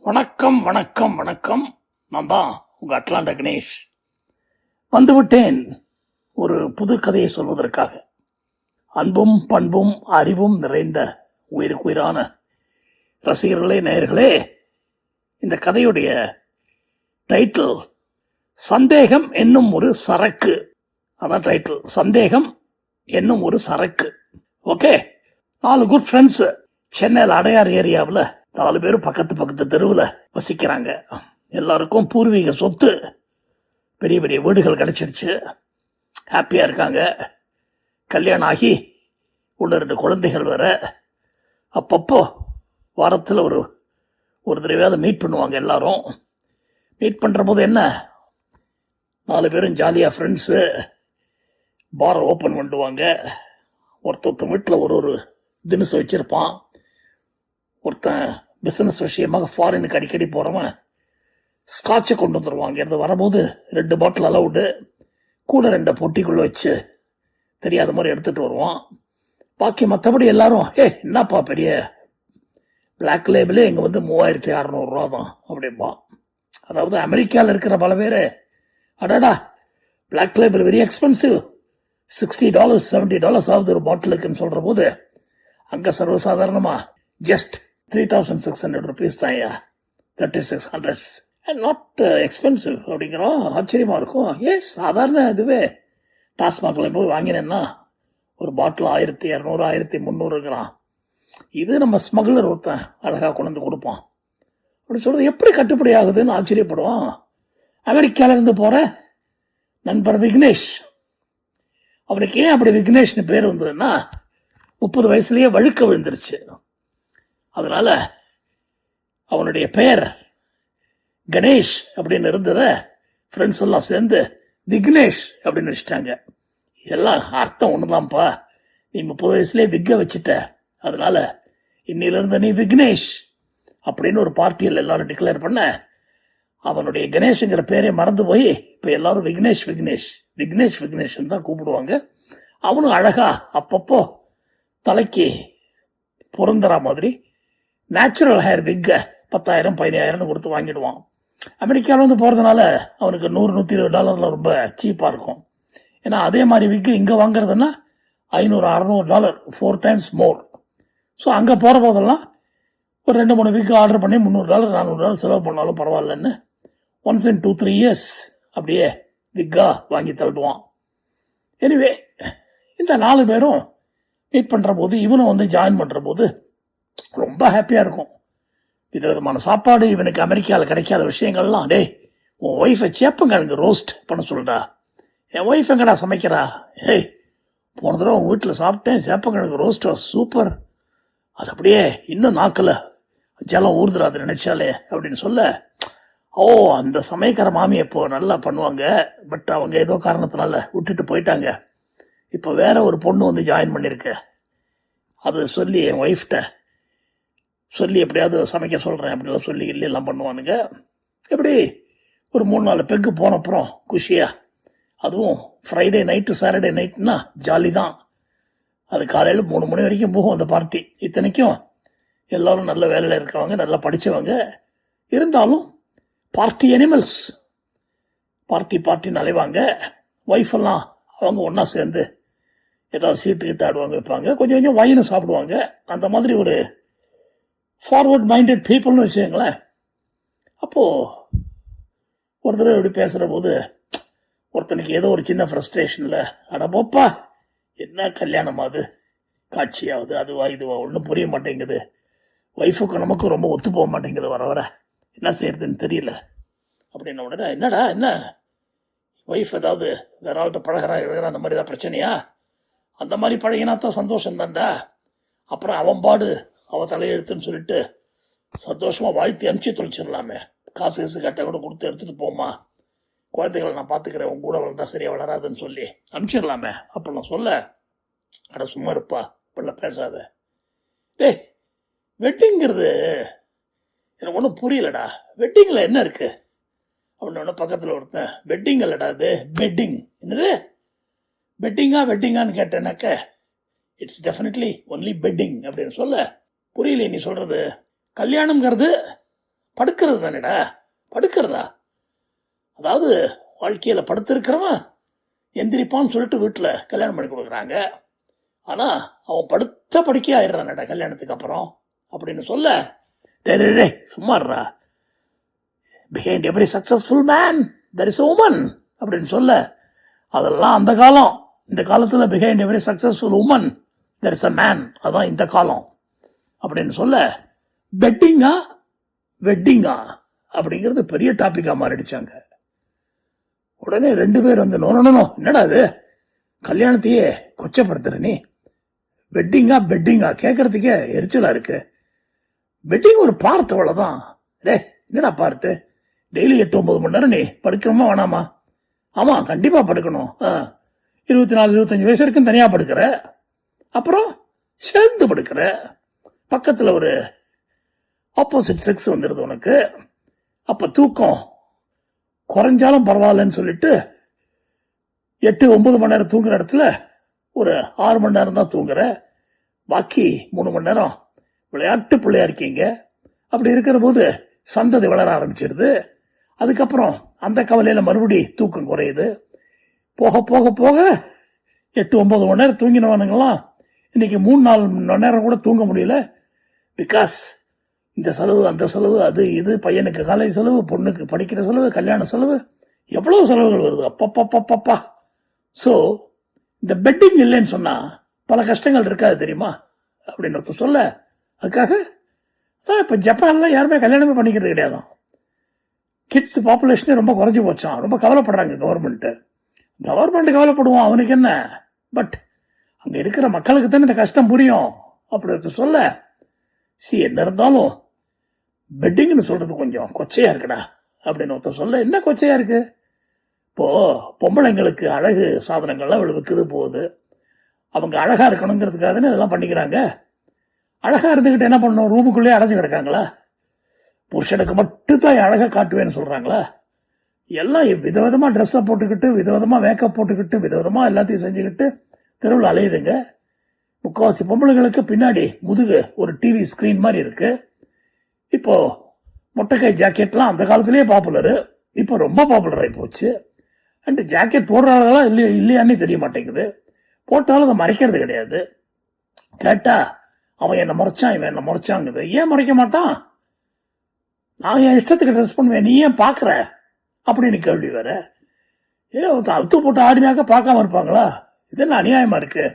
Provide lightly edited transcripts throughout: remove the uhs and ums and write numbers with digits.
வணக்கம் வணக்கம் வணக்கம். நான் தான் உங்கள் அட்லாண்டா கணேஷ் வந்துவிட்டேன் ஒரு புது கதையை சொல்வதற்காக. அன்பும் பண்பும் அறிவும் நிறைந்த உயிருக்குயிரான ரசிகர்களே, நேயர்களே, இந்த கதையுடைய டைட்டில் சந்தேகம் என்னும் ஒரு சரக்கு. அதான் டைட்டில், சந்தேகம் என்னும் ஒரு சரக்கு. ஓகே, 4 குட் ஃப்ரெண்ட்ஸு சென்னையில் அடையார் ஏரியாவில் 4 பேரும் பக்கத்து தெருவில் வசிக்கிறாங்க. எல்லாருக்கும் பூர்வீக சொத்து, பெரிய பெரிய வீடுகள் கிடைச்சிருச்சு, ஹாப்பியாக இருக்காங்க. கல்யாணம் ஆகி 1-2 குழந்தைகள் வேற. அப்பப்போ வாரத்தில் ஒரு தடவையாவது மீட் பண்ணுவாங்க. எல்லாரும் மீட் பண்ணுற போது என்ன, 4 பேரும் ஜாலியாக ஃப்ரெண்ட்ஸு பாரை ஓப்பன் பண்ணிடுவாங்க. ஒருத்தர் வீட்டில் ஒரு தினசு வச்சுருப்பான். ஒருத்தன் பிஸ்னஸ் விஷயமாக ஃபாரினுக்கு அடிக்கடி போகிறவன் ஸ்காட்சை கொண்டு வந்துடுவாங்க. இருந்து வரும்போது 2 பாட்டில் அலவுடு, கூட 2 பொட்டிக்குள்ளே வச்சு தெரியாத மாதிரி எடுத்துகிட்டு வருவான். பாக்கி மற்றபடி எல்லாரும் என்னப்பா பெரிய பிளாக் லேபிளே இங்கே வந்து 3600 தான் அப்படின்பா. அதாவது அமெரிக்காவில் இருக்கிற பல பேர் அடாடா பிளாக் லேபிள் வெரி எக்ஸ்பென்சிவ், $60 $70 ஆகுது ஒரு பாட்டிலுக்குன்னு சொல்கிற போது, அங்கே சர்வசாதாரணமாக ஜஸ்ட் 3,600 rupees தான். 3600 அண்ட் நாட் எக்ஸ்பென்சிவ் அப்படிங்கிறோம். ஆச்சரியமாக இருக்கும். சாதாரண இதுவே டாஸ்மாகில் போய் வாங்கினேன்னா ஒரு பாட்டில் 1200 1300ங்கிறான். இது நம்ம ஸ்மக்லர் ஒருத்தன் அழகாக கொண்டு வந்து கொடுப்பான். அப்படி சொல்கிறது எப்படி கட்டுப்படி ஆகுதுன்னு ஆச்சரியப்படுவான். அமெரிக்காவிலேருந்து போகிற நண்பர் விக்னேஷ், அவனுக்கு ஏன் அப்படி விக்னேஷ்னு பேர் வந்ததுன்னா 30 வயசுலேயே வழுக்க விழுந்துருச்சு. அதனால் அவனுடைய பெயர் கணேஷ் அப்படின்னு இருந்ததை ஃப்ரெண்ட்ஸ் எல்லாம் சேர்ந்து விக்னேஷ் அப்படின்னு வச்சுட்டாங்க. இதெல்லாம் அர்த்தம் ஒன்று தான்ப்பா, நீ 30 வயசுலேயே விக்க வச்சுட்ட, அதனால் இன்னிலிருந்து நீ விக்னேஷ் அப்படின்னு ஒரு பார்ட்டியில் எல்லாரும் டிக்ளேர் பண்ண, அவனுடைய கணேஷுங்கிற பேரே மறந்து போய் இப்போ எல்லாரும் விக்னேஷ் விக்னேஷ் விக்னேஷ் விக்னேஷ்ன்னு தான் கூப்பிடுவாங்க. அவனும் அழகா அப்பப்போ தலைக்கு பொருந்துற மாதிரி நேச்சுரல் ஹேர் விக்கை 10,000 15,000 கொடுத்து வாங்கிடுவான். அமெரிக்காவில் வந்து போகிறதுனால அவனுக்கு $100-120 ரொம்ப சீப்பாக இருக்கும். ஏன்னா அதே மாதிரி விக்கு இங்கே வாங்குறதுன்னா $500-600, 4 times மோர். ஸோ அங்கே போகிற போதெல்லாம் ஒரு 2-3 விக்கு ஆர்டர் பண்ணி $300-400 செலவு பண்ணாலும் பரவாயில்லன்னு ஒன்ஸ் இன் 2-3 years அப்படியே விக்கா வாங்கி தள்ளுவான். எனிவே இந்த 4 பேரும் மீட் பண்ணுற போது, இவனும் வந்து ஜாயின் பண்ணுற போது ரொம்ப ஹாப்பியாக இருக்கும். விதவிதமான சாப்பாடு, இவனுக்கு அமெரிக்காவில் கிடைக்காத விஷயங்கள்லாம். உன் ஒய்ஃபை சேப்பங்கிழங்கு ரோஸ்ட் பண்ண சொல்கிறா. என் ஒய்ஃப் எங்கடா சமைக்கிறா? போன தடவை உங்கள் வீட்டில் சாப்பிட்டேன், சேப்பங்கிழங்கு ரோஸ்ட் சூப்பர், அது அப்படியே இன்னும் நாக்கில் ஜலம் ஊறுதுறாது நினைச்சாலே அப்படின்னு சொல்ல, அந்த சமைக்கிற மாமி இப்போ நல்லா பண்ணுவாங்க, பட் அவங்க ஏதோ காரணத்தினால விட்டுட்டு போயிட்டாங்க, இப்போ வேற ஒரு பொண்ணு வந்து ஜாயின் பண்ணியிருக்கு, அது சொல்லி என் ஒய்ஃப்கிட்ட சொல்லி எப்படியாவது சமைக்க சொல்கிறேன் அப்படிலாம் சொல்லி எல்லாம் பண்ணுவானுங்க. எப்படி ஒரு 3-4 பெக்கு போனப்புறம் குஷியாக, அதுவும் ஃப்ரைடே நைட்டு சாட்டர்டே நைட்னா ஜாலி தான். அது காலையில் 3 மணி வரைக்கும் போகும் அந்த பார்ட்டி. இத்தனைக்கும் எல்லோரும் நல்ல வேலையில் இருக்கவங்க, நல்லா படித்தவங்க, இருந்தாலும் பார்ட்டி அனிமல்ஸ். பார்ட்டின்னு அலைவாங்க. ஒய்ஃபெல்லாம் அவங்க ஒன்றா சேர்ந்து ஏதாவது சீட்டுக்கிட்டு ஆடுவாங்க, வைப்பாங்க, கொஞ்சம் கொஞ்சம் வைனும் சாப்பிடுவாங்க. அந்த மாதிரி ஒரு ஃபார்வர்ட் மைண்டட் பீப்புள்னு வச்சுங்களேன். அப்போது ஒரு தடவை இப்படி பேசுகிற போது ஒருத்தனுக்கு ஏதோ ஒரு சின்ன ஃப்ரஸ்ட்ரேஷனில், அடப்போப்பா என்ன கல்யாணம் அது காட்சியாகுது, அதுவா இதுவா ஒன்றும் புரிய மாட்டேங்குது, ஒய்ஃபுக்கும் நமக்கும் ரொம்ப ஒத்து போக மாட்டேங்குது, வர என்ன செய்யறதுன்னு தெரியல அப்படின்ன உடனே, என்னடா என்ன ஒய்ஃப் ஏதாவது வேற ஆள்கிட்ட பழகிறா அந்த மாதிரி தான் பிரச்சனையா? அந்த மாதிரி பழகினா தான் சந்தோஷம் தான்டா. அப்புறம் அவன் பாடு அவள் தலையெழுத்துன்னு சொல்லிட்டு சந்தோஷமாக வாழ்த்தி அனுப்பிச்சி தொலைச்சிடலாமே, காசு கேட்டால் கூட கொடுத்து எடுத்துகிட்டு போமா, குழந்தைகளை நான் பார்த்துக்கிறேன், உன் கூட வளர்ந்தா சரியாக வளராதுன்னு சொல்லி அனுப்பிச்சிடலாமே. அப்போ நான் சொல்ல, அட சும்மா இருப்பா, இப்படிலாம் பேசாத, வெட்டிங்கிறது எனக்கு ஒன்றும் புரியலடா, வெட்டிங்கில் என்ன இருக்குது அப்படின்னு ஒன்று பக்கத்தில் ஒருத்தன், வெட்டிங் இல்லடா அது பெட்டிங். என்னது வெட்டிங்கான்னு கேட்டேனாக்க, இட்ஸ் டெஃபினெட்லி ஒன்லி பெட்டிங் அப்படின்னு சொல்ல, புரியல நீ சொல்கிறது. கல்யாணங்கிறது படுக்கிறது தானேடா. படுக்கிறதா? அதாவது வாழ்க்கையில் படுத்திருக்கிறவன் எந்திரிப்பான்னு சொல்லிட்டு வீட்டில் கல்யாணம் பண்ணி கொடுக்குறாங்க. ஆனால் அவன் படுத்த படுக்கே ஆயிடுறான்டா கல்யாணத்துக்கு அப்புறம் அப்படின்னு சொல்ல, டே சும்மாடுறா. Behind every successful man there is a woman அப்படின்னு சொல்ல, அதெல்லாம் அந்த காலம். இந்த காலத்தில் behind every successful woman there is a man, அதான் இந்த காலம் அப்படின்னு சொல்ல, பெட்டிங்கா வெட்டிங்கா அப்படிங்கிறது பெரிய டாப்பிக்காக மாறிடுச்சாங்க. உடனே 2 பேர் வந்து நோ என்னடா அது, கல்யாணத்தையே கொச்சப்படுத்துற நீ, வெட்டிங்கா பெட்டிங்கா கேட்கறதுக்கே எரிச்சலா இருக்கு. வெட்டிங் ஒரு பார்ட், அவ்வளோதான். என்னடா பார்ட்டு, டெய்லி 8-9 மணி நேரம் நீ படுக்கணுமா வேணாமா? ஆமாம், கண்டிப்பாக படுக்கணும். 24-25 வயசு வரைக்கும் தனியாக படுக்கிற, அப்புறம் சேர்ந்து படுக்கிற, பக்கத்தில் ஒரு ஆப்போசிட் செக்ஸ் வந்துடுது உனக்கு. அப்போ தூக்கம் குறைஞ்சாலும் பரவாயில்லன்னு சொல்லிட்டு 8-9 மணி நேரம் தூங்குற இடத்துல ஒரு 6 மணி நேரம் தான் தூங்குற, பாக்கி 3 மணி நேரம் விளையாட்டு பிள்ளையா இருக்கீங்க. அப்படி இருக்கிற போது சந்ததி வளர ஆரம்பிச்சிடுது. அதுக்கப்புறம் அந்த கவலையில் மறுபடி தூக்கம் குறையுது. போக போக போக 8-9 மணி நேரம் தூங்கினவனுங்களாம் இன்னைக்கு 3-4 மணி நேரம் கூட தூங்க முடியல. பிகாஸ் இந்த செலவு, அந்த செலவு, அது இது, பையனுக்கு காலேஜ் செலவு, பொண்ணுக்கு படிக்கிற செலவு, கல்யாண செலவு, எவ்வளோ செலவுகள் வருது அப்பப்பப்பப்பா. ஸோ இந்த பெட்டிங் இல்லைன்னு சொன்னால் பல கஷ்டங்கள் இருக்காது தெரியுமா அப்படின்னு சொல்ல, அதுக்காக தான் இப்போ ஜப்பான்லாம் யாருமே கல்யாணமே பண்ணிக்கிறது கிடையாது. கிட்ஸ் பாப்புலேஷனே ரொம்ப குறைஞ்சி போச்சான். ரொம்ப கவலைப்படுறாங்க கவர்மெண்ட்டு கவலைப்படுவான், அவனுக்கு என்ன. பட் அங்கே இருக்கிற மக்களுக்கு தானே இந்த கஷ்டம் புரியும் அப்படி சொல்ல, என்ன இருந்தாலும் பெட்டிங்னு சொல்கிறது கொஞ்சம் கொச்சையாக இருக்குடா அப்படின்னு சொல்ல, என்ன கொச்சையாக இருக்குது? இப்போது பொம்பளைங்களுக்கு அழகு சாதனங்கள்லாம் விற்குது போகுது. அவங்க அழகாக இருக்கணுங்கிறதுக்காக தானே இதெல்லாம் பண்ணிக்கிறாங்க. அழகாக இருந்துக்கிட்டு என்ன பண்ணணும், ரூமுக்குள்ளேயே அடைஞ்சு கிடக்காங்களா? புருஷனுக்கு மட்டும்தான் அழகாக காட்டுவேன்னு சொல்கிறாங்களா? எல்லாம் விதவிதமாக ட்ரெஸ்ஸை போட்டுக்கிட்டு, விதவிதமாக மேக்கப் போட்டுக்கிட்டு, விதவிதமாக எல்லாத்தையும் செஞ்சுக்கிட்டு தெருவில் அலையுதுங்க. முக்கால்வாசி பொம்பளைங்களுக்கு பின்னாடி முதுகு ஒரு டிவி ஸ்க்ரீன் மாதிரி இருக்குது. இப்போது மொட்டைக்கை ஜாக்கெட்லாம் அந்த காலத்துலேயே பாப்புலரு, இப்போ ரொம்ப பாப்புலர் ஆகி போச்சு. அண்டு ஜாக்கெட் போடுறாங்களா இல்லையான்னு தெரிய மாட்டேங்குது. போட்டாலும் அதை மறைக்கிறது கிடையாது. கேட்டால் அவன் என்னை மறைச்சான், இவன் என்னை மறைச்சாங்குது. ஏன் மறைக்க மாட்டான்? நான் என் இஷ்டத்துக்கு ட்ரெஸ் பண்ணுவேன், நீ ஏன் பார்க்குற அப்படின்னு கேள்வி வேற. அவுத்து போட்டு ஆடினாக்க பார்க்காம இருப்பாங்களா? இது என்ன அநியாயமாக இருக்கு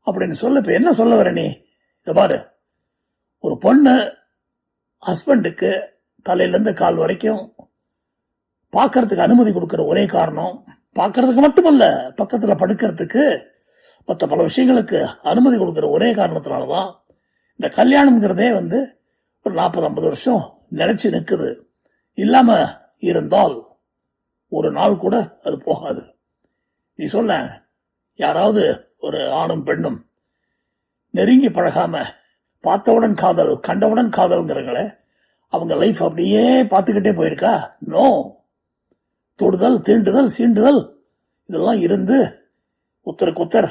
அப்படின்னு சொல்ல. இப்போ என்ன சொல்ல வர நீ? இதை பாரு, ஒரு பொண்ணு ஹஸ்பண்டுக்கு தலையிலேருந்து கால் வரைக்கும் பார்க்கறதுக்கு அனுமதி கொடுக்குற ஒரே காரணம், பார்க்கறதுக்கு மட்டுமல்ல, பக்கத்தில் படுக்கிறதுக்கு, மற்ற பல விஷயங்களுக்கு அனுமதி கொடுக்குற ஒரே காரணத்தினால தான் இந்த கல்யாணம்ங்கிறதே வந்து ஒரு 40-50 வருஷம் நினைச்சு நிற்குது. இல்லாமல் இருந்தால் ஒரு நாள் கூட அது போகாது. நீ சொன்ன யாராவது ஒரு ஆணும் பெண்ணும் நெருங்கி பழகாம பார்த்தவுடன் காதல் கண்டவுடன் காதல்ங்கிறங்களே, அவங்க லைஃப் அப்படியே பார்த்துக்கிட்டே போயிருக்கா? நோ. தொடுதல், தீண்டுதல், சீண்டுதல் இதெல்லாம் இருந்து ஒருத்தருக்கு ஒருத்தர்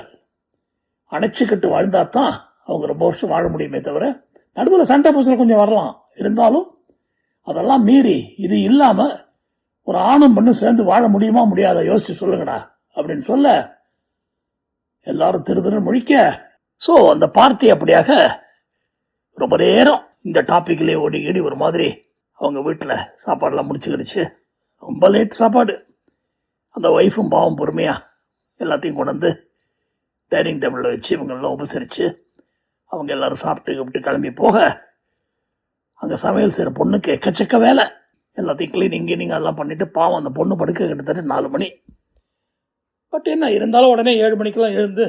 அணைச்சிக்கிட்டு வாழ்ந்தாதான் அவங்க ரொம்ப வருஷம் வாழ முடியுமே தவிர, நடுவில் சண்டை பூசல் கொஞ்சம் வரலாம், இருந்தாலும் அதெல்லாம் மீறி இது இல்லாமல் ஒரு ஆணும் பெண்ணும் சேர்ந்து வாழ முடியுமா முடியாத யோசிச்சு சொல்லுங்கடா அப்படின்னு சொல்ல, எல்லாரும் திரு முழிக்க. ஸோ அந்த பார்ட்டி அப்படியாக ரொம்ப நேரம் இந்த டாப்பிக்லேயே ஓடி ஒரு மாதிரி அவங்க வீட்டில் சாப்பாடெல்லாம் முடிச்சுக்கிடுச்சு. ரொம்ப லேட் சாப்பாடு. அந்த ஒய்ஃபும் பாவம் பொறுமையாக எல்லாத்தையும் கொண்டு வந்து டைனிங் டேபிளில் வச்சு இவங்கெல்லாம் உபசரித்து அவங்க எல்லோரும் சாப்பிட்டு கிளம்பி போக, அங்கே சமையல் செய்கிற பொண்ணுக்கு எக்கச்சக்க வேலை. எல்லாத்தையும் கிளீனிங் அதெல்லாம் பண்ணிவிட்டு பாவம் அந்த பொண்ணு படுக்க கிட்டத்தட்ட 4 மணி. பட் என்ன இருந்தாலும் உடனே 7 மணிக்கெல்லாம் எழுந்து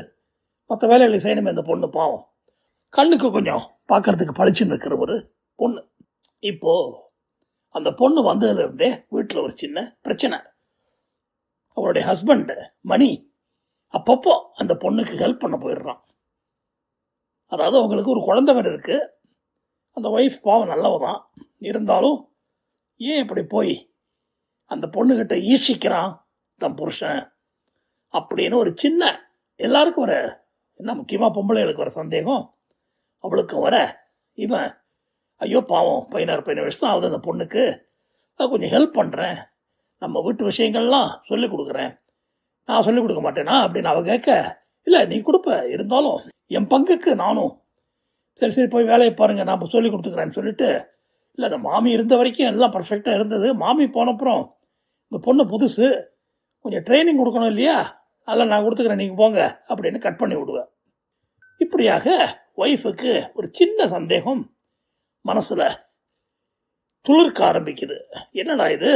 மற்ற வேலைகளை செய்யணுமே இந்த பொண்ணு பாவம். கண்ணுக்கு கொஞ்சம் பார்க்கறதுக்கு பளிச்சுன்னு இருக்கிற ஒரு பொண்ணு. இப்போது அந்த பொண்ணு வந்ததுலேருந்தே வீட்டில் ஒரு சின்ன பிரச்சனை. அவருடைய ஹஸ்பண்ட் மணி அப்பப்போ அந்த பொண்ணுக்கு ஹெல்ப் பண்ண போயிடுறான். அதாவது அவங்களுக்கு ஒரு குழந்தை வேறு இருக்குது. அந்த ஒய்ஃப் பாவம் நல்லவ தான், இருந்தாலும் ஏன் இப்படி போய் அந்த பொண்ணுக்கிட்ட ஈஷிக்கிறான் தன் புருஷன் அப்படின்னு ஒரு சின்ன, எல்லாருக்கும் வர, என்ன முக்கியமாக பொம்பளைகளுக்கு வர சந்தேகம் அவளுக்கும் வர, இவன் ஐயோ பாவம் 16 வயசு தான் ஆகுது அந்த பொண்ணுக்கு, கொஞ்சம் ஹெல்ப் பண்ணுறேன், நம்ம வீட்டு விஷயங்கள்லாம் சொல்லிக் கொடுக்குறேன், நான் சொல்லிக் கொடுக்க மாட்டேனா அப்படின்னு அவ கேட்க, இல்லை நீ கொடுப்ப, இருந்தாலும் என் பங்குக்கு நானும் சரி சரி போய் வேலையை பாருங்கள் நான் சொல்லி கொடுத்துக்கிறேன்னு சொல்லிட்டு, இல்லை அந்த மாமி இருந்த வரைக்கும் எல்லாம் பர்ஃபெக்டாக இருந்தது, மாமி போனப்புறம் இந்த பொண்ணு புதுசு, கொஞ்சம் ட்ரைனிங் கொடுக்கணும் இல்லையா, அதெல்லாம் நான் கொடுத்துக்கிறேன் நீங்கள் போங்க அப்படின்னு கட் பண்ணி விடுவேன். இப்படியாக ஒய்ஃபுக்கு ஒரு சின்ன சந்தேகம் மனசில் துளிர்க்க ஆரம்பிக்குது. என்னடா இது,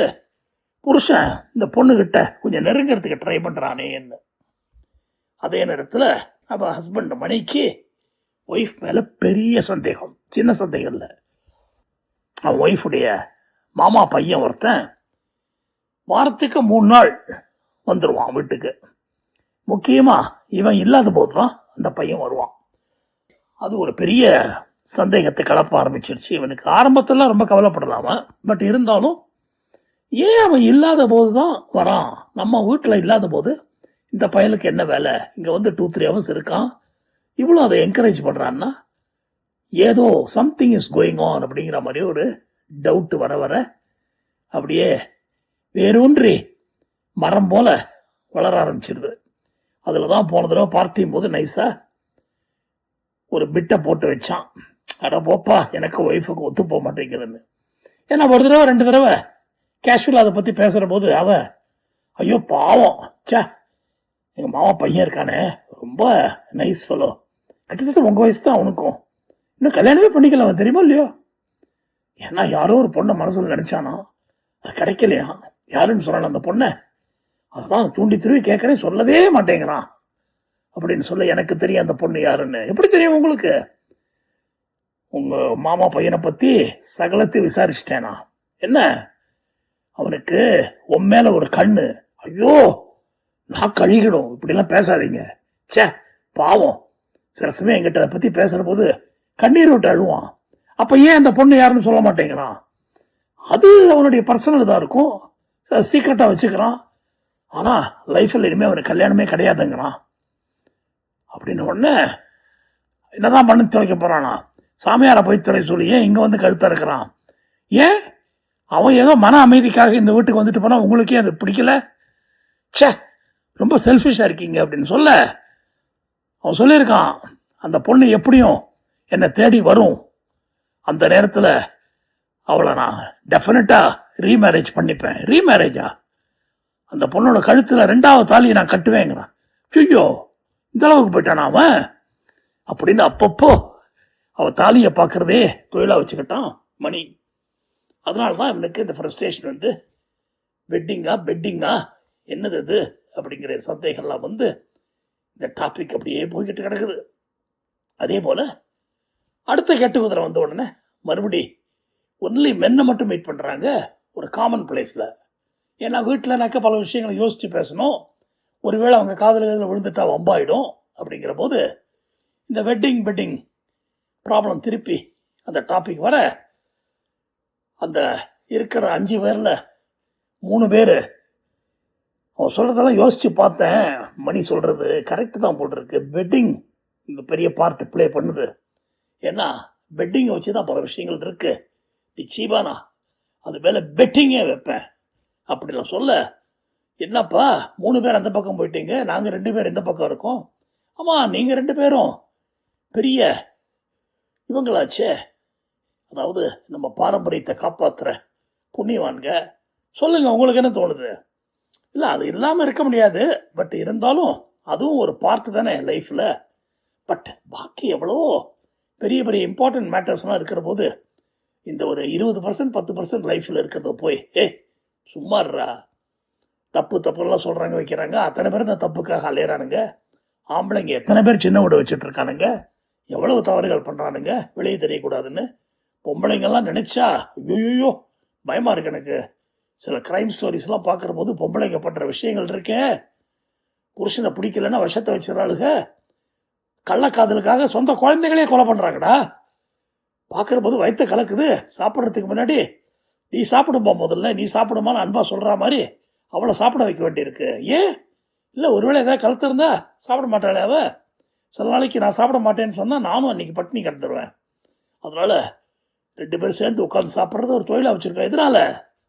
புருஷன் இந்த பொண்ணுக்கிட்ட கொஞ்சம் நெருங்கிறதுக்கு ட்ரை பண்ணுறானேன்னு. அதே நேரத்தில் அவள் ஹஸ்பண்ட் மணிக்கு ஒய்ஃப் மேலே பெரிய சந்தேகம், சின்ன சந்தேகம் இல்லை. அவன் ஒய்ஃபுடைய மாமா பையன் ஒருத்தன் வாரத்துக்கு 3 நாள் வந்துடுவான் வீட்டுக்கு. முக்கியமாக இவன் இல்லாத போது தான் அந்த பையன் வருவான். அது ஒரு பெரிய சந்தேகத்தை கலப்ப ஆரம்பிச்சிருச்சு இவனுக்கு. ஆரம்பத்தில் ரொம்ப கவலைப்படலாமா, பட் இருந்தாலும் ஏன் அவன் இல்லாத போது தான் வரான், நம்ம வீட்டில் இல்லாத போது இந்த பையனுக்கு என்ன வேலை, இங்கே வந்து 2-3 ஹவர்ஸ் இருக்கான், இவ்வளோ அதை என்கரேஜ் பண்ணுறான்னா ஏதோ சம்திங் இஸ் கோயிங் ஆன் அப்படிங்கிற மாதிரி ஒரு டவுட்டு வர வர அப்படியே வேரூன்றி மரம் போல வளர ஆரம்பிச்சிருது. அதில் தான் போன தடவை பார்ட்டியும் போது நைஸாக ஒரு பிட்டை போட்டு வச்சான், அட போப்பா எனக்கு ஒய்ஃபுக்கு ஒத்து போக மாட்டேங்குதுன்னு. ஏன்னா ஒரு தடவை 2 தடவை கேஷுவலாக அதை பற்றி பேசுகிற போது அவன் ஐயோ பாவம், சே எங்கள் மாமா பையன் இருக்கானே ரொம்ப நைஸ் ஃபெலோ, கிட்டத்தட்ட உங்கள் வயசு தான் அவனுக்கும், இன்னும் கல்யாணமே பண்ணிக்கல அவன், தெரியுமா இல்லையோ, ஏன்னா யாரோ ஒரு பொண்ணை மனசில் நினச்சானா அது கிடைக்கலையா, யாருன்னு சொன்னான் அந்த பொண்ணை, அதுதான் தூண்டி திருவி கேட்குறேன் சொல்லவே மாட்டேங்கிறான் அப்படின்னு சொல்ல, எனக்கு தெரியும் அந்த பொண்ணு யாருன்னு. எப்படி தெரியும் உங்களுக்கு, உங்கள் மாமா பையனை பற்றி சகலத்தையும் விசாரிச்சிட்டேனா, என்ன அவனுக்கு உன் மேலே ஒரு கண்ணு, ஐயோ நான் கழிக்கணும், இப்படிலாம் பேசாதீங்க, சே பாவம், சில சமயம் என்கிட்ட அதை பற்றி பேசுகிற போது கண்ணீர் விட்டு அழுவான், அப்போ ஏன் அந்த பொண்ணு யாருன்னு சொல்ல மாட்டேங்கிறான், அது அவனுடைய பர்சனல் தான் இருக்கும், சீக்கிரட்டாக வச்சுக்கிறான், ஆனால் லைஃப்பில் இனிமேல் அவனுக்கு கல்யாணமே கிடையாதுங்கிறான். அப்படின்னு உடனே என்னதான் பண்ணி துவைக்க போகிறானா, சாமியாரை போய் துறை சொல்லி ஏன் இங்கே வந்து கழுத்த இருக்கிறான், ஏன் அவன் ஏதோ மன அமைதிக்காக இந்த வீட்டுக்கு வந்துட்டு போனால் உங்களுக்கே அது பிடிக்கல, சே ரொம்ப செல்ஃபிஷாக இருக்கீங்க அப்படின்னு சொல்ல, அவன் சொல்லியிருக்கான் அந்த பொண்ணு எப்படியும் என்னை தேடி வரும், அந்த நேரத்தில் அவளை நான் டெஃபினட்டாக ரீமேரேஜ் பண்ணிப்பேன். ரீமேரேஜா, அந்த பொண்ணோட கழுத்தில் 2வது தாலியை நான் கட்டுவேங்கிறான். ஐயோ இந்த அளவுக்கு போயிட்டானா அவன் அப்படின்னு அப்பப்போ அவள் தாலியை பார்க்குறதே தொழிலாக வச்சுக்கிட்டான் மணி. அதனால தான் இவனுக்கு இந்த ஃப்ரஸ்ட்ரேஷன் வந்து பெட்டிங்கா என்னது அது அப்படிங்கிற சந்தேகம்லாம் வந்து இந்த டாபிக் அப்படியே போய்கிட்டு கிடக்குது. அதே போல் அடுத்த கெட்டு குதிரை வந்த உடனே மறுபடி ஒன்லி மென்னை மட்டும் மீட் பண்ணுறாங்க ஒரு காமன் பிளேஸில். ஏன்னா வீட்டில்னாக்க பல விஷயங்களை யோசித்து பேசணும், ஒருவேளை அவங்க காதல் விழுந்துட்டா வம்பாயிடும். அப்படிங்கிற போது இந்த பெட்டிங் ப்ராப்ளம் திருப்பி அந்த டாபிக் வர, அந்த இருக்கிற 5 பேரில் 3 பேர் அவன் சொல்கிறதெல்லாம் யோசித்து பார்த்தேன், மணி சொல்கிறது கரெக்டு தான் போட்டிருக்கு, பெட்டிங் இந்த பெரிய பார்ட் ப்ளே பண்ணுது. ஏன்னா பெட்டிங்கை வச்சு தான் பல விஷயங்கள் இருக்குது, நிச்சயமாண்ணா அது மேலே பெட்டிங்கே வைப்பேன் அப்படிலாம் சொல்ல, என்னப்பா 3 பேர் அந்த பக்கம் போயிட்டீங்க, நாங்கள் 2 பேர் இந்த பக்கம் இருக்கோம், ஆமாம் நீங்கள் 2 பேரும் பெரிய இவங்களாச்சே, அதாவது நம்ம பாரம்பரியத்தை காப்பாற்றுற புண்ணியவான்க, சொல்லுங்கள் உங்களுக்கு என்ன தோணுது. இல்லை அது இல்லாமல் இருக்க முடியாது, பட் இருந்தாலும் அதுவும் ஒரு பார்ட்டு தானே லைஃப்பில், பட் பாக்கி எவ்வளோ பெரிய பெரிய இம்பார்ட்டன்ட் மேட்டர்ஸ்லாம் இருக்கிற போது இந்த ஒரு 20% 10% லைஃப்பில் இருக்கிறத போய் சும்மாறா தப்புலாம் சொல்கிறாங்க வைக்கிறாங்க, அத்தனை பேர் இந்த தப்புக்காக அலையிறானுங்க. ஆம்பளைங்க எத்தனை பேர் சின்ன வீடு வச்சுட்டு இருக்கானுங்க, எவ்வளவு தவறுகள் பண்ணுறானுங்க வெளியே தெரியக்கூடாதுன்னு. பொம்பளைங்கெல்லாம் நினச்சா ஐயோ பயமாக இருக்கு எனக்கு. சில க்ரைம் ஸ்டோரிஸ்லாம் பார்க்குற போது பொம்பளைங்க பண்ணுற விஷயங்கள் இருக்கே, புருஷனை பிடிக்கலன்னா விஷத்தை வச்சுறாளுங்க, கள்ளக்காதலுக்காக சொந்த குழந்தைகளே கொலை பண்ணுறாங்கடா. பார்க்குற போது வயிற்ற கலக்குது. சாப்பிட்றதுக்கு முன்னாடி நீ சாப்பிடுமா, முதல்ல நீ சாப்பிடுமான்னு அன்பா சொல்கிற மாதிரி அவளை சாப்பிட வைக்க வேண்டியிருக்கு. ஏன் இல்லை ஒருவேளை ஏதாவது கலத்துருந்தா சாப்பிட மாட்டாளே அவள், சில நாளைக்கு நான் சாப்பிட மாட்டேன்னு சொன்னால் நானும் அன்றைக்கி பட்டினி கிடந்துருவேன். அதனால் 2 பேரும் சேர்ந்து உட்காந்து சாப்பிட்றது ஒரு தொழிலாக வச்சுருக்கா. எதனால?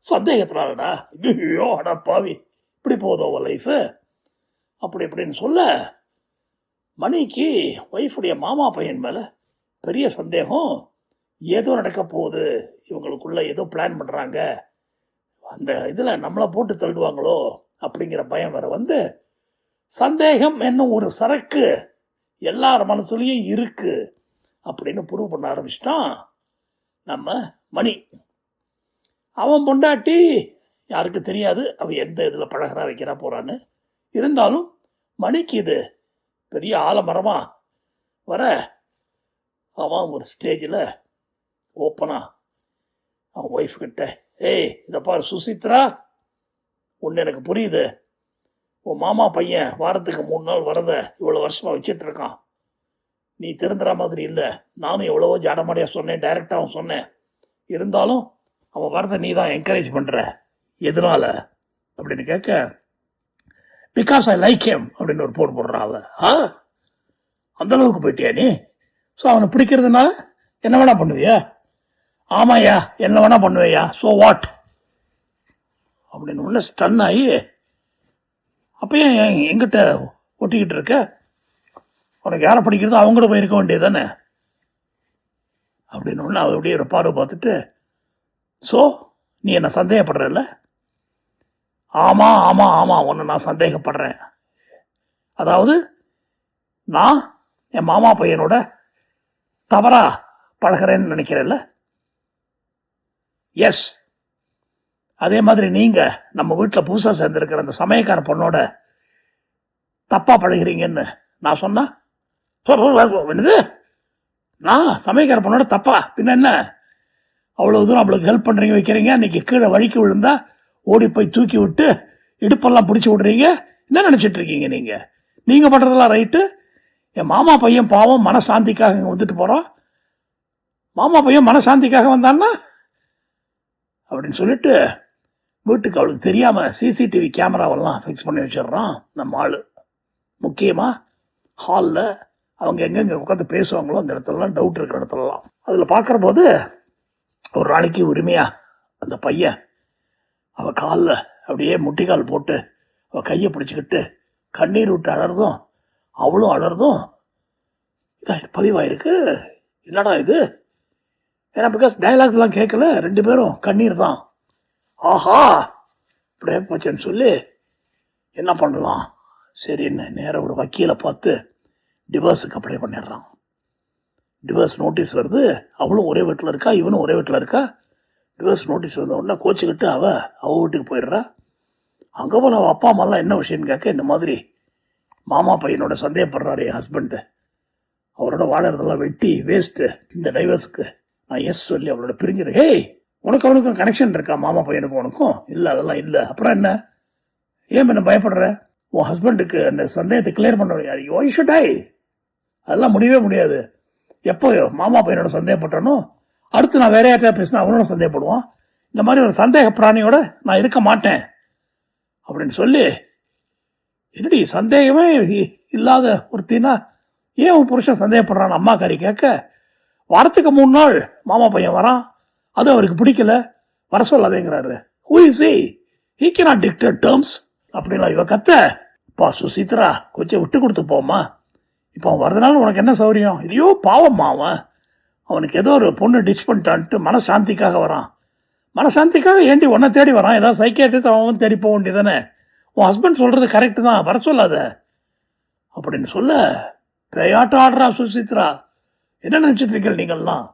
சந்தேகத்தினாலடா. ஐயோ அடா பாவி, இப்படி போதும் உன் லைஃபு அப்படி இப்படின்னு சொல்ல, மணிக்கு ஒய்ஃபுடைய மாமா பையன் மேலே பெரிய சந்தேகம். ஏதோ நடக்க போகுது, இவங்களுக்குள்ள ஏதோ பிளான் பண்ணுறாங்க, அந்த இதில் நம்மளை போட்டு தள்ளுவாங்களோ அப்படிங்கிற பயம் வேற வந்து, சந்தேகம் என்னும் ஒரு சரக்கு எல்லார் மனசுலையும் இருக்கு அப்படின்னு ப்ரூவ் பண்ண ஆரம்பிச்சிட்டான் நம்ம மணி. அவன் பொண்டாட்டி யாருக்கு தெரியாது அவன் எந்த இதில் பழகிறா வைக்கிறா போகிறான்னு. இருந்தாலும் மணிக்கு இது பெரிய ஆலமரமாக வர, அவன் ஒரு ஸ்டேஜில் ஓப்பனாக அவன் ஒய்ஃப் கிட்ட, ஏய் இதை பாரு சுசித்ரா, ஒன்று எனக்கு புரியுது, உன் மாமா பையன் வாரத்துக்கு 3 நாள் வரத இவ்வளோ வருஷமாக வச்சிட்டு இருக்கான். நீ திருந்துற மாதிரி இல்லை. நானும் எவ்வளவோ ஜாடமாடியாக சொன்னேன், டைரெக்டாகவும் சொன்னேன். இருந்தாலும் அவன் வரதை நீ தான் என்கரேஜ் பண்ணுற. எதனால அப்படின்னு கேட்க, பிகாஸ் ஐ லைக் ஹிம் அப்படின்னு ஒரு போடுறான் அவன். அந்தளவுக்கு போயிட்டியா நீ? ஸோ அவனை பிடிக்கிறதுனால என்ன வேணா பண்ணுவியா? ஆமாய்யா, என்ன வேணா பண்ணுவேயா, ஸோ வாட் அப்படின்னு ஒன்று ஸ்டன் ஆகி, அப்பயும் எங்கிட்ட ஒட்டிக்கிட்டு இருக்க, உனக்கு யாரை பிடிக்கிறதோ அவங்க கூட போயிருக்க வேண்டியது தானே அப்படின்னு ஒன்று அவள் அப்படியே ஒரு பார்வை பார்த்துட்டு, ஸோ நீ என்ன சந்தேகப்படுறல? ஆமாம் ஆமாம் ஆமாம், ஒன்று நான் சந்தேகப்படுறேன். அதாவது நான் என் மாமா பையனோட தவறா பழகிறேன்னு நினைக்கிறேன்ல? எஸ். அதே மாதிரி நீங்கள் நம்ம வீட்டில் புதுசாக சேர்ந்துருக்கிற அந்த சமயக்கார பொண்ணோட தப்பாக பழகிறீங்கன்னு நான் சொன்னா என்னது? நான் சமயக்கார பொண்ணோட தப்பா? பின்ன என்ன? அவ்வளோ தூரம் அவளுக்கு ஹெல்ப் பண்ணுறீங்க, வைக்கிறீங்க, அன்றைக்கி கீழே வழிக்கு விழுந்தா ஓடி போய் தூக்கி விட்டு இடுப்பெல்லாம் பிடிச்சி விட்றீங்க. என்ன நினச்சிட்டு இருக்கீங்க நீங்கள்? நீங்கள் பண்ணுறதெல்லாம் ரைட்டு. என் மாமா பையன் பாவம் மனசாந்திக்காக இங்கே வந்துட்டு போகிறான். மாமா பையன் மனசாந்திக்காக வந்தான்னா அப்படின்னு சொல்லிட்டு வீட்டுக்கு அவளுக்கு தெரியாமல் சிசிடிவி கேமராவெல்லாம் ஃபிக்ஸ் பண்ணி வச்சிடுறான் நம்ம ஆள். முக்கியமாக ஹாலில் அவங்க எங்கெங்கே உட்காந்து பேசுவாங்களோ அந்த இடத்துலலாம், டவுட் இருக்கிற இடத்துலலாம். அதில் பார்க்குற போது ஒரு நாளைக்கு உரிமையாக அந்த பையன் அவள் காலில் அப்படியே முட்டிக்கால் போட்டு அவள் கையை பிடிச்சிக்கிட்டு கண்ணீர் விட்டு அழறதும் அவளும் அழறதும் இதாக பதிவாயிருக்கு. என்னடா இது? ஏன்னா பிகாஸ் டைலாக்ஸ்லாம் கேட்கல, 2 பேரும் கண்ணீர் தான். ஆஹா அப்படியே போச்சேன்னு சொல்லி என்ன பண்ணலாம் சரின்னு நேராக ஒரு வக்கீலை பார்த்து டிவோர்ஸுக்கு அப்ளை பண்ணிடுறான். டிவோர்ஸ் நோட்டீஸ் வருது. அவளும் ஒரே வீட்டில் இருக்கா, இவனும் ஒரே வீட்டில் இருக்கா. டிவோர்ஸ் நோட்டீஸ் வந்த உடனே கோச்சிக்கிட்டு அவள் வீட்டுக்கு போயிடுறா. அங்கே போன அவள் அப்பா அம்மாலாம் என்ன விஷயம்னு கேட்க, இந்த மாதிரி மாமா பையனோட சந்தேகப்படுறாரு என் ஹஸ்பண்டு, அவரோட வாழறதெல்லாம் வெட்டி வேஸ்ட்டு, இந்த டைவர்ஸுக்கு நான் எஸ் சொல்லி அவளோட பிரிஞ்சிரு. ஏய் உனக்கு அவனுக்கும் கனெக்ஷன் இருக்கா? மாமா பையனுக்கும் உனக்கும்? இல்லை, அதெல்லாம் இல்லை. அப்புறம் என்ன? ஏன் என்ன பயப்படுற? உன் ஹஸ்பண்டுக்கு அந்த சந்தேகத்தை கிளியர் பண்ண முடியாது. யூ ஷுட் ஐ அதெல்லாம் முடியவே முடியாது. எப்போ மாமா பையனோட சந்தேகப்பட்டானோ அடுத்து நான் வேற யார்கிட்ட பேசினா அவனோட சந்தேகப்படுவான். இந்த மாதிரி ஒரு சந்தேக பிராணியோட நான் இருக்க மாட்டேன் அப்படின்னு சொல்லி, என்னடி சந்தேகமே இல்லாத ஒருத்தினா ஏன் உன் புருஷன் சந்தேகப்படுறான்னு அம்மாக்காரி கேட்க, வாரத்துக்கு 3 நாள் மாமா பையன் வரான், அது அவருக்கு பிடிக்கல, வர சொல்லாதேங்கிறாரு. Who is he cannot dictate terms அப்படின்னா இவ கத்த. பா சுசித்ரா, கொஞ்சம் விட்டு கொடுத்து போமா, இப்போ அவன் வரதுனால உனக்கு என்ன சௌரியம்? ஐயோ பாவம்மா, அவனுக்கு ஏதோ ஒரு பொண்ணு டிச் பண்ணிட்டான்ட்டு மனசாந்திக்காக வரான். மனசாந்திக்காக ஏண்டி உன்னை தேடி வரான்? ஏதாவது சைக்கியாட்ரிஸ்ட் அவன் தேடி போக வேண்டியதானே? உன் ஹஸ்பண்ட் சொல்கிறது கரெக்டு தான், வர சொல்லாத அப்படின்னு சொல்ல பேயாட்டம் ஆடுறா சுசித்ரா. என்ன நினச்சிட்டு இருக்கீங்க நீங்கள்லாம்?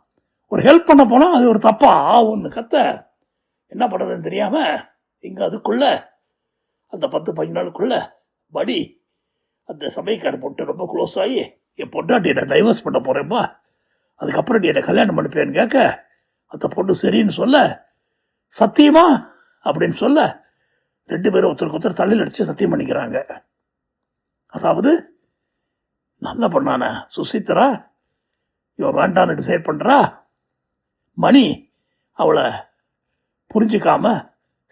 ஒரு ஹெல்ப் பண்ண போனால் அது ஒரு தப்பா ஒன்று கத்த. என்ன பண்ணுறதுன்னு தெரியாமல் இங்கே அதுக்குள்ளே அந்த 10-15 நாளுக்குள்ளே படி அந்த சமயக்கார பொண்ணு ரொம்ப க்ளோஸ் ஆகி, என் பொண்டாட்டி என்னை டைவர்ஸ் பண்ண போகிறேம்மா, அதுக்கப்புறம் நீ என்னை கல்யாணம் பண்ணிப்பேன்னு கேட்க, அந்த பொண்ணு சரின்னு சொல்ல, சத்தியமா அப்படின்னு சொல்ல 2 பேரும் ஒருத்தருக்கு ஒருத்தர் தலையில் அடித்து சத்தியம் பண்ணிக்கிறாங்க. அதாவது நல்ல பொண்ணான சுசித்ரா இவன் வேண்டான்னு டிசைட் பண்ணுறா. மணி அவளை புரிஞ்சிக்காம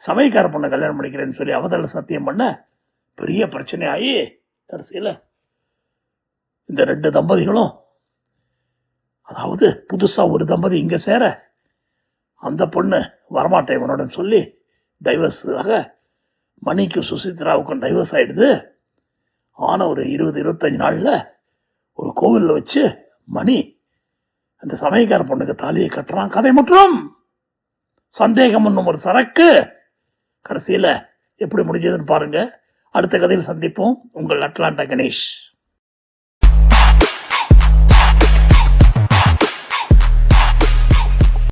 சமயக்கார பொண்ணை கல்யாணம் பண்ணிக்கிறேன்னு சொல்லி அவதல சத்தியம் பண்ண பெரிய பிரச்சனை ஆகி கடைசியில் இந்த 2 தம்பதிகளும், அதாவது புதுசாக ஒரு தம்பதி இங்கே சேர, அந்த பொண்ணு வரமாட்டேன் இவனோட சொல்லி டைவர்ஸாக மணிக்கு சுசித்ராவுக்கும் டைவர்ஸ் ஆகிடுது. ஆன ஒரு 20-25 நாளில் ஒரு கோவிலில் வச்சு மணி அந்த சமயக்கார பொண்ணுக்கு தாலியை கட்டுறான். கதை முற்றும். சந்தேகம் என்னும் ஒரு சரக்கு கடைசியில் எப்படி முடிஞ்சதுன்னு பாருங்க. அடுத்த கதையில் சந்திப்போம். உங்கள் அட்லாண்டா கணேஷ்.